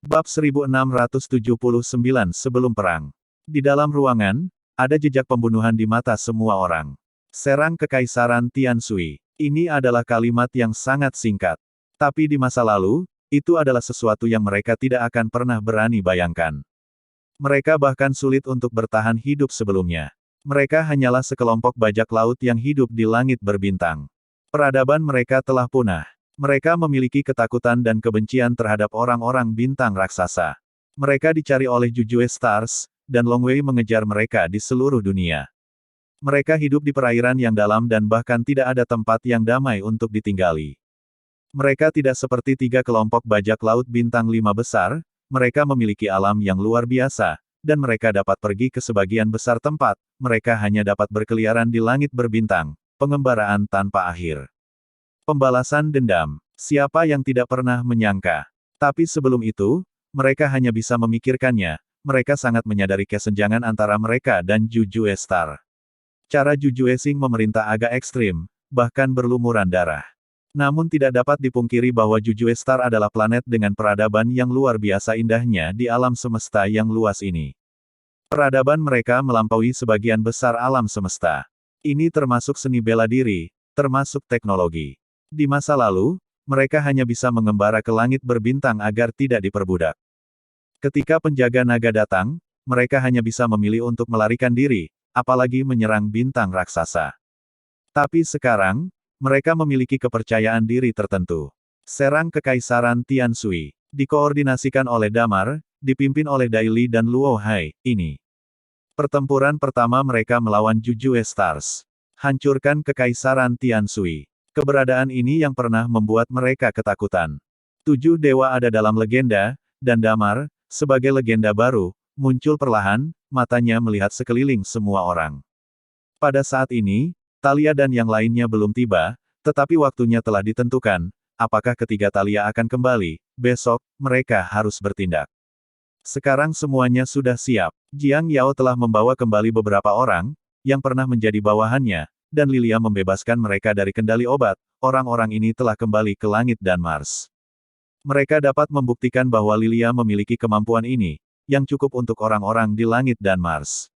Bab 1679 sebelum perang. Di dalam ruangan, ada jejak pembunuhan di mata semua orang. Serang Kekaisaran Tian Sui. Ini adalah kalimat yang sangat singkat. Tapi di masa lalu, itu adalah sesuatu yang mereka tidak akan pernah berani bayangkan. Mereka bahkan sulit untuk bertahan hidup sebelumnya. Mereka hanyalah sekelompok bajak laut yang hidup di langit berbintang. Peradaban mereka telah punah. Mereka memiliki ketakutan dan kebencian terhadap orang-orang bintang raksasa. Mereka dicari oleh Jujue Stars, dan Long Wei mengejar mereka di seluruh dunia. Mereka hidup di perairan yang dalam dan bahkan tidak ada tempat yang damai untuk ditinggali. Mereka tidak seperti tiga kelompok bajak laut bintang 5 besar, mereka memiliki alam yang luar biasa, dan mereka dapat pergi ke sebagian besar tempat, mereka hanya dapat berkeliaran di langit berbintang, pengembaraan tanpa akhir. Pembalasan dendam. Siapa yang tidak pernah menyangka? Tapi sebelum itu, mereka hanya bisa memikirkannya, mereka sangat menyadari kesenjangan antara mereka dan Jujue Star. Cara Jujue Sing memerintah agak ekstrim, bahkan berlumuran darah. Namun tidak dapat dipungkiri bahwa Jujue Star adalah planet dengan peradaban yang luar biasa indahnya di alam semesta yang luas ini. Peradaban mereka melampaui sebagian besar alam semesta. Ini termasuk seni bela diri, termasuk teknologi. Di masa lalu, mereka hanya bisa mengembara ke langit berbintang agar tidak diperbudak. Ketika penjaga naga datang, mereka hanya bisa memilih untuk melarikan diri, apalagi menyerang bintang raksasa. Tapi sekarang, mereka memiliki kepercayaan diri tertentu. Serang Kekaisaran Tian Sui, dikoordinasikan oleh Damar, dipimpin oleh Dai Li dan Luo Hai, ini. Pertempuran pertama mereka melawan Jujue Stars. Hancurkan Kekaisaran Tian Sui. Keberadaan ini yang pernah membuat mereka ketakutan. 7 dewa ada dalam legenda, dan Damar, sebagai legenda baru, muncul perlahan, matanya melihat sekeliling semua orang. Pada saat ini, Thalia dan yang lainnya belum tiba, tetapi waktunya telah ditentukan, apakah ketiga Thalia akan kembali, besok, mereka harus bertindak. Sekarang semuanya sudah siap. Jiang Yao telah membawa kembali beberapa orang, yang pernah menjadi bawahannya, dan Lilia membebaskan mereka dari kendali obat, orang-orang ini telah kembali ke langit dan Mars. Mereka dapat membuktikan bahwa Lilia memiliki kemampuan ini, yang cukup untuk orang-orang di langit dan Mars.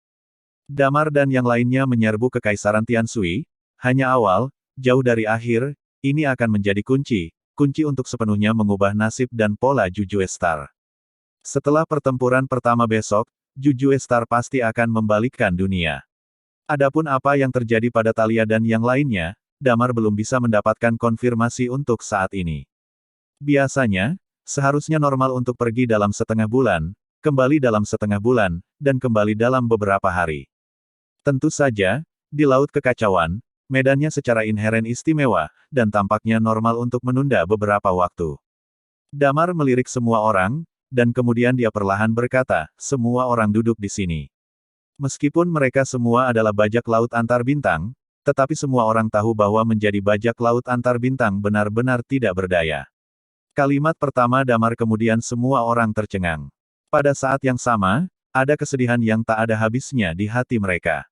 Damar dan yang lainnya menyerbu Kekaisaran Tian Sui, hanya awal, jauh dari akhir, ini akan menjadi kunci untuk sepenuhnya mengubah nasib dan pola Jujue Star. Setelah pertempuran pertama besok, Jujue Star pasti akan membalikkan dunia. Adapun apa yang terjadi pada Thalia dan yang lainnya, Damar belum bisa mendapatkan konfirmasi untuk saat ini. Biasanya, seharusnya normal untuk pergi dalam setengah bulan, kembali dalam setengah bulan, dan kembali dalam beberapa hari. Tentu saja, di Laut Kekacauan, medannya secara inheren istimewa, dan tampaknya normal untuk menunda beberapa waktu. Damar melirik semua orang, dan kemudian dia perlahan berkata, semua orang duduk di sini. Meskipun mereka semua adalah bajak laut antar bintang, tetapi semua orang tahu bahwa menjadi bajak laut antar bintang benar-benar tidak berdaya. Kalimat pertama Damar kemudian semua orang tercengang. Pada saat yang sama, ada kesedihan yang tak ada habisnya di hati mereka.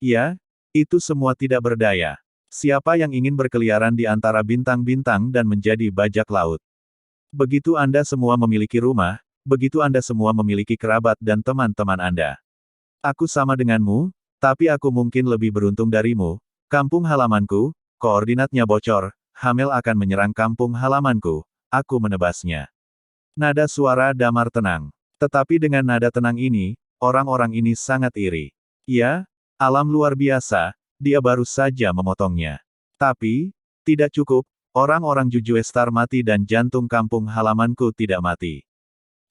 Ya, itu semua tidak berdaya. Siapa yang ingin berkeliaran di antara bintang-bintang dan menjadi bajak laut? Begitu Anda semua memiliki rumah, begitu Anda semua memiliki kerabat dan teman-teman Anda. Aku sama denganmu, tapi aku mungkin lebih beruntung darimu. Kampung halamanku, koordinatnya bocor, Hamel akan menyerang kampung halamanku. Aku menebasnya. Nada suara Damar tenang. Tetapi dengan nada tenang ini, orang-orang ini sangat iri. Ya, alam luar biasa, dia baru saja memotongnya. Tapi, tidak cukup, orang-orang Jujue Star mati dan jantung kampung halamanku tidak mati.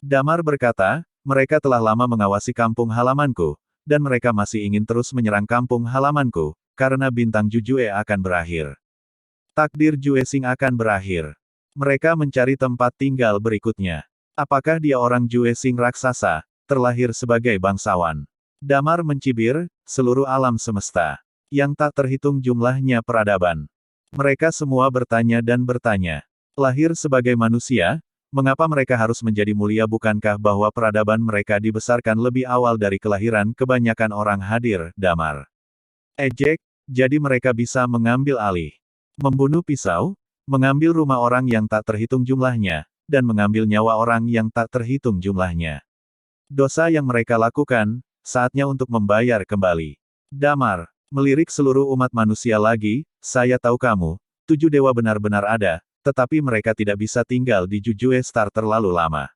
Damar berkata, mereka telah lama mengawasi kampung halamanku, dan mereka masih ingin terus menyerang kampung halamanku, karena bintang Jujue akan berakhir. Takdir Jue Sing akan berakhir. Mereka mencari tempat tinggal berikutnya. Apakah dia orang Jue Sing raksasa, terlahir sebagai bangsawan? Damar mencibir, seluruh alam semesta, yang tak terhitung jumlahnya peradaban. Mereka semua bertanya dan bertanya. Lahir sebagai manusia, mengapa mereka harus menjadi mulia? Bukankah bahwa peradaban mereka dibesarkan lebih awal dari kelahiran kebanyakan orang hadir, Damar? Ejek, jadi mereka bisa mengambil alih. Membunuh pisau, mengambil rumah orang yang tak terhitung jumlahnya, dan mengambil nyawa orang yang tak terhitung jumlahnya. Dosa yang mereka lakukan, saatnya untuk membayar kembali. Damar, melirik seluruh umat manusia lagi, saya tahu kamu, 7 dewa benar-benar ada, tetapi mereka tidak bisa tinggal di Jujue Star terlalu lama.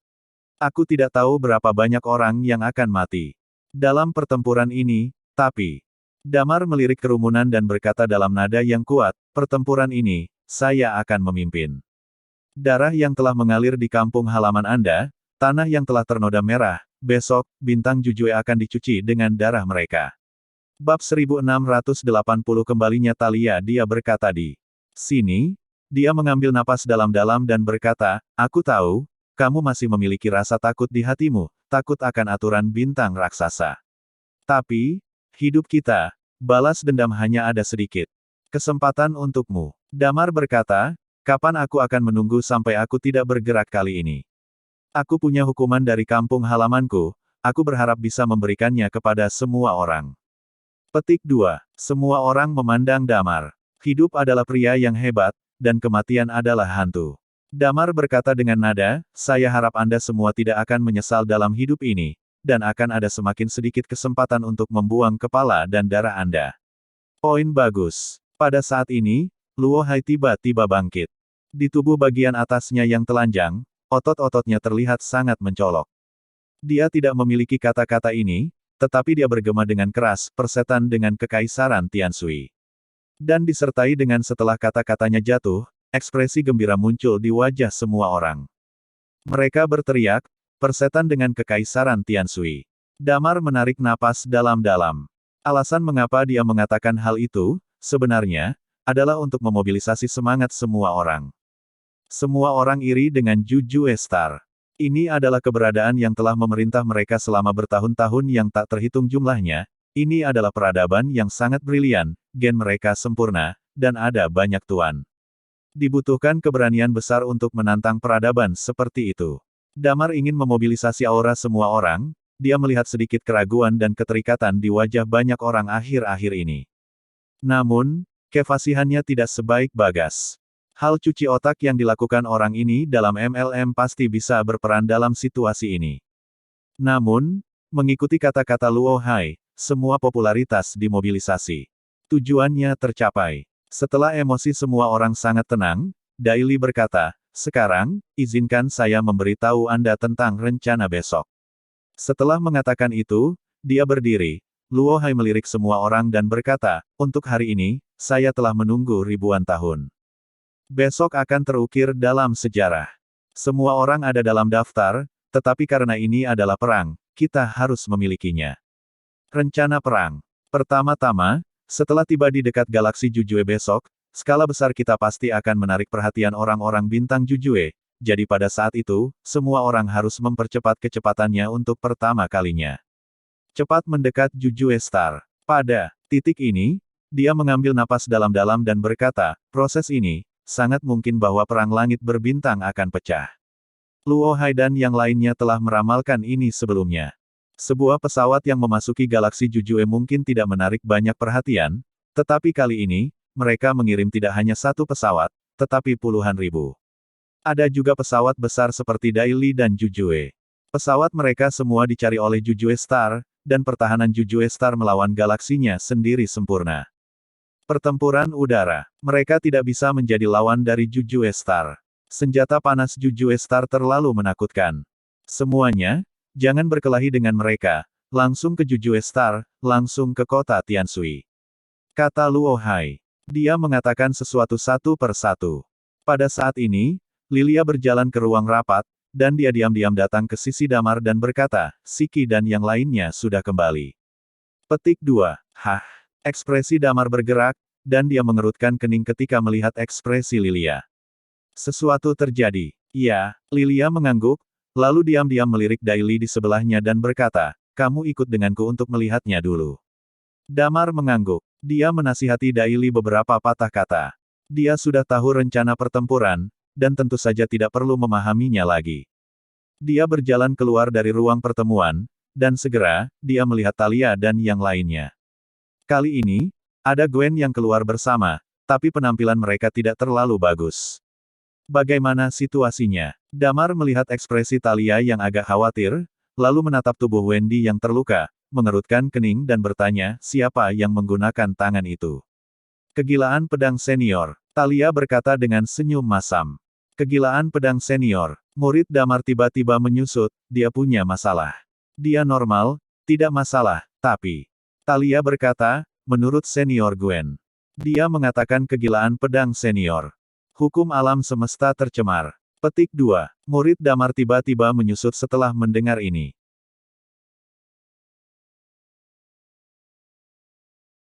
Aku tidak tahu berapa banyak orang yang akan mati dalam pertempuran ini, tapi... Damar melirik kerumunan dan berkata dalam nada yang kuat, pertempuran ini, saya akan memimpin. Darah yang telah mengalir di kampung halaman Anda, tanah yang telah ternoda merah, besok, bintang Jujue akan dicuci dengan darah mereka. Bab 1680 kembalinya Thalia dia berkata di sini, dia mengambil napas dalam-dalam dan berkata, aku tahu, kamu masih memiliki rasa takut di hatimu, takut akan aturan bintang raksasa. Tapi, hidup kita, balas dendam hanya ada sedikit. Kesempatan untukmu. Damar berkata, kapan aku akan menunggu sampai aku tidak bergerak kali ini? Aku punya hukuman dari kampung halamanku, aku berharap bisa memberikannya kepada semua orang. Petik 2. Semua orang memandang Damar. Hidup adalah pria yang hebat, dan kematian adalah hantu. Damar berkata dengan nada, saya harap Anda semua tidak akan menyesal dalam hidup ini, dan akan ada semakin sedikit kesempatan untuk membuang kepala dan darah Anda. Poin bagus. Pada saat ini, Luo Hai tiba-tiba bangkit. Di tubuh bagian atasnya yang telanjang, otot-ototnya terlihat sangat mencolok. Dia tidak memiliki kata-kata ini, tetapi dia bergema dengan keras, persetan dengan kekaisaran Tianshui. Dan disertai dengan setelah kata-katanya jatuh, ekspresi gembira muncul di wajah semua orang. Mereka berteriak, persetan dengan kekaisaran Tianshui. Damar menarik napas dalam-dalam. Alasan mengapa dia mengatakan hal itu, sebenarnya, adalah untuk memobilisasi semangat semua orang. Semua orang iri dengan Jujue Star. Ini adalah keberadaan yang telah memerintah mereka selama bertahun-tahun yang tak terhitung jumlahnya, ini adalah peradaban yang sangat brilian, gen mereka sempurna, dan ada banyak tuan. Dibutuhkan keberanian besar untuk menantang peradaban seperti itu. Damar ingin memobilisasi aura semua orang, dia melihat sedikit keraguan dan keterikatan di wajah banyak orang akhir-akhir ini. Namun, kefasihannya tidak sebaik Bagas. Hal cuci otak yang dilakukan orang ini dalam MLM pasti bisa berperan dalam situasi ini. Namun, mengikuti kata-kata Luo Hai, semua popularitas dimobilisasi. Tujuannya tercapai. Setelah emosi semua orang sangat tenang, Daily berkata, sekarang, izinkan saya memberitahu Anda tentang rencana besok. Setelah mengatakan itu, dia berdiri. Luo Hai melirik semua orang dan berkata, untuk hari ini, saya telah menunggu ribuan tahun. Besok akan terukir dalam sejarah. Semua orang ada dalam daftar, tetapi karena ini adalah perang, kita harus memilikinya. Rencana perang. Pertama-tama, setelah tiba di dekat galaksi Jujue besok, skala besar kita pasti akan menarik perhatian orang-orang bintang Jujue, jadi pada saat itu, semua orang harus mempercepat kecepatannya untuk pertama kalinya. Cepat mendekat Jujue Star. Pada titik ini, dia mengambil napas dalam-dalam dan berkata, proses ini, sangat mungkin bahwa perang langit berbintang akan pecah. Luo Hai dan yang lainnya telah meramalkan ini sebelumnya. Sebuah pesawat yang memasuki galaksi Jujue mungkin tidak menarik banyak perhatian, tetapi kali ini, mereka mengirim tidak hanya satu pesawat, tetapi puluhan ribu. Ada juga pesawat besar seperti Daily dan Jujue. Pesawat mereka semua dicari oleh Jujue Star, dan pertahanan Jujue Star melawan galaksinya sendiri sempurna. Pertempuran udara. Mereka tidak bisa menjadi lawan dari Jujue Star. Senjata panas Jujue Star terlalu menakutkan. Semuanya, jangan berkelahi dengan mereka, langsung ke Jujue Star, langsung ke kota Tianshui. Kata Luo Hai. Dia mengatakan sesuatu satu per satu. Pada saat ini, Lilia berjalan ke ruang rapat, dan dia diam-diam datang ke sisi Damar dan berkata, Siki dan yang lainnya sudah kembali. Petik 2. Hah. Ekspresi Damar bergerak, dan dia mengerutkan kening ketika melihat ekspresi Lilia. Sesuatu terjadi. Ya, Lilia mengangguk, lalu diam-diam melirik Daily di sebelahnya dan berkata, kamu ikut denganku untuk melihatnya dulu. Damar mengangguk. Dia menasihati Daily beberapa patah kata. Dia sudah tahu rencana pertempuran, dan tentu saja tidak perlu memahaminya lagi. Dia berjalan keluar dari ruang pertemuan, dan segera, dia melihat Thalia dan yang lainnya. Kali ini, ada Gwen yang keluar bersama, tapi penampilan mereka tidak terlalu bagus. Bagaimana situasinya? Damar melihat ekspresi Talia yang agak khawatir, lalu menatap tubuh Wendy yang terluka, mengerutkan kening dan bertanya, siapa yang menggunakan tangan itu? Kegilaan pedang senior, Talia berkata dengan senyum masam. Kegilaan pedang senior, murid Damar tiba-tiba menyusut, dia punya masalah. Dia normal, tidak masalah, tapi... Talia berkata, menurut senior Gwen. Dia mengatakan kegilaan pedang senior. Hukum alam semesta tercemar. Petik 2. Murid Damar tiba-tiba menyusut setelah mendengar ini.